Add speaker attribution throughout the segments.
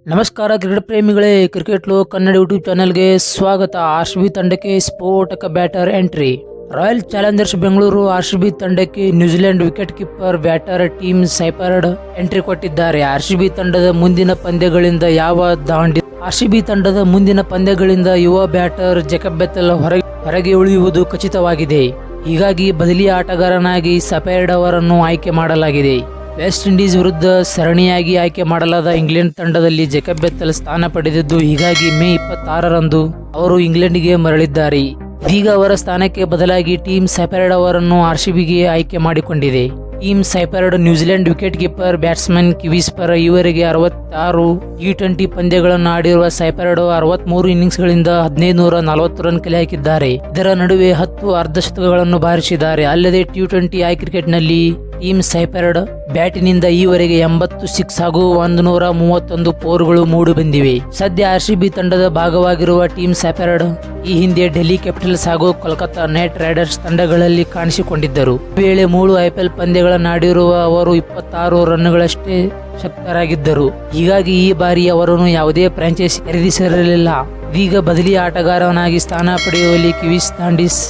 Speaker 1: ನಮಸ್ಕಾರ ಕ್ರಿಕೆಟ್ ಪ್ರೇಮಿಗಳೇ, cricket Lok Kannada YouTube ಚಾನೆಲ್ಗೆ ಸ್ವಾಗತ. ಆರ್ಸಿಬಿ ತಂಡಕ್ಕೆ ಸ್ಫೋಟಕ batter entry. Royal Challengers Bengaluru RCB ತಂಡಕ್ಕೆ New Zealand wicket keeper batter Tim Seifert entry ಕೊಟ್ಟಿದ್ದಾರೆ. ಆರ್ಸಿಬಿ ತಂಡದ ಮುಂದಿನ ಪಂದ್ಯಗಳಿಂದ ಯುವ ಬ್ಯಾಟರ್ ಜೇಕಬ್ ಬೆಥೆಲ್ ಹೊರಗೆ ಉಳಿಯುವುದು ಖಚಿತವಾಗಿದೆ. ಹೀಗಾಗಿ ಬದಲಿ ಆಟಗಾರನಾಗಿ ಸೈಫರ್ಡ್ ಅವರನ್ನು ಆಯ್ಕೆ ಮಾಡಲಾಗಿದೆ. ವೆಸ್ಟ್ ಇಂಡೀಸ್ ವಿರುದ್ಧ ಸರಣಿಯಾಗಿ ಆಯ್ಕೆ ಮಾಡಲಾದ ಇಂಗ್ಲೆಂಡ್ ತಂಡದಲ್ಲಿ ಜೇಕಬ್ ಬೆಥೆಲ್ ಸ್ಥಾನ ಪಡೆದಿದ್ದು, ಹೀಗಾಗಿ ಮೇ 26ರಂದು ಅವರು ಇಂಗ್ಲೆಂಡ್ಗೆ ಮರಳಿದ್ದಾರೆ. ಇದೀಗ ಅವರ ಸ್ಥಾನಕ್ಕೆ ಬದಲಾಗಿ ಟಿಮ್ ಸೈಫರ್ಡ್ ಅವರನ್ನು ಆರ್ಸಿಬಿಗೆ ಆಯ್ಕೆ ಮಾಡಿಕೊಂಡಿದೆ. Tim Seifert New Zealand wicket keeper, batsman, ಕಿವೀಸ್ಪರ್. ಈವರೆಗೆ 66 T20 ಪಂದ್ಯಗಳನ್ನು ಆಡಿರುವ ಸೈಫರ್ಡ್ 63 ಇನ್ನಿಂಗ್ಸ್ಗಳಿಂದ 1540 ರನ್ ಕಲೆ ಹಾಕಿದ್ದಾರೆ. ಇದರ ನಡುವೆ 10 ಅರ್ಧಶತಕಗಳನ್ನು ಬಾರಿಸಿದ್ದಾರೆ. ಅಲ್ಲದೆ T20 ಕ್ರಿಕೆಟ್ನಲ್ಲಿ ಟಿಮ್ ಸೈಫರ್ಡ್ ಬ್ಯಾಟಿನಿಂದ ಈವರೆಗೆ 80 ಸಿಕ್ಸ್ ಹಾಗೂ 131 ಫೋರ್ಗಳು ಮೂಡಿ ಬಂದಿವೆ. ಸದ್ಯ ಆರ್ಸಿಬಿ ತಂಡದ ಭಾಗವಾಗಿರುವ ಟಿಮ್ ಸೈಫರ್ಡ್ ಈ ಹಿಂದೆ ಡೆಲ್ಲಿ ಕ್ಯಾಪಿಟಲ್ಸ್ ಹಾಗೂ ಕೋಲ್ಕತಾ ನೈಟ್ ರೈಡರ್ಸ್ ತಂಡಗಳಲ್ಲಿ ಕಾಣಿಸಿಕೊಂಡಿದ್ದರು. ಈ ವೇಳೆ 3 IPL ಪಂದ್ಯಗಳನ್ನಾಡಿರುವ ಅವರು 26 ರನ್ಗಳಷ್ಟೇ ಶಕ್ತರಾಗಿದ್ದರು. ಹೀಗಾಗಿ ಈ ಬಾರಿ ಅವರನ್ನು ಯಾವುದೇ ಫ್ರಾಂಚೈಸಿ ಖರೀದಿಸಿರಲಿಲ್ಲ. ಇದೀಗ ಬದಲಿ ಆಟಗಾರನಾಗಿ ಸ್ಥಾನ ಪಡೆಯುವಲ್ಲಿ ಕಿವೀಸ್ ದಾಂಡಿಸ್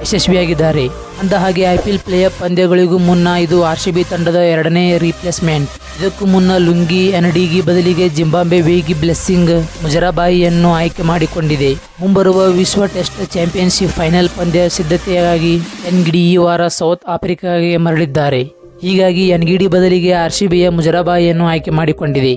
Speaker 1: ಯಶಸ್ವಿಯಾಗಿದ್ದಾರೆ. ಅಂದಹಾಗೆ IPL ಪ್ಲೇಆಫ್ ಪಂದ್ಯಗಳಿಗೂ ಮುನ್ನ ಇದು ಆರ್ಸಿಬಿ ತಂಡದ 2ನೇ ರೀಪ್ಲೇಸ್ಮೆಂಟ್. ಇದಕ್ಕೂ ಮುನ್ನ ಲುಂಗಿ ಎನ್ಡಿಗಿ ಬದಲಿಗೆ ಜಿಂಬಾಬ್ವೆ ವೇಗಿ ಬ್ಲೆಸ್ಸಿಂಗ್ ಮುಜರಾಬಾಯಿಯನ್ನು ಆಯ್ಕೆ ಮಾಡಿಕೊಂಡಿದೆ. ಮುಂಬರುವ ವಿಶ್ವ ಟೆಸ್ಟ್ ಚಾಂಪಿಯನ್ಶಿಪ್ ಫೈನಲ್ ಪಂದ್ಯ ಸಿದ್ಧತೆಯಾಗಿ ಎನ್ಗಿಡಿ ಈ ವಾರ ಸೌತ್ ಆಫ್ರಿಕಾಗೆ ಮರಳಿದ್ದಾರೆ. ಹೀಗಾಗಿ ಎನ್ಗಿಡಿ ಬದಲಿಗೆ ಆರ್ಸಿಬಿಯ ಮುಜರಾಬಾಯಿಯನ್ನು ಆಯ್ಕೆ ಮಾಡಿಕೊಂಡಿದೆ.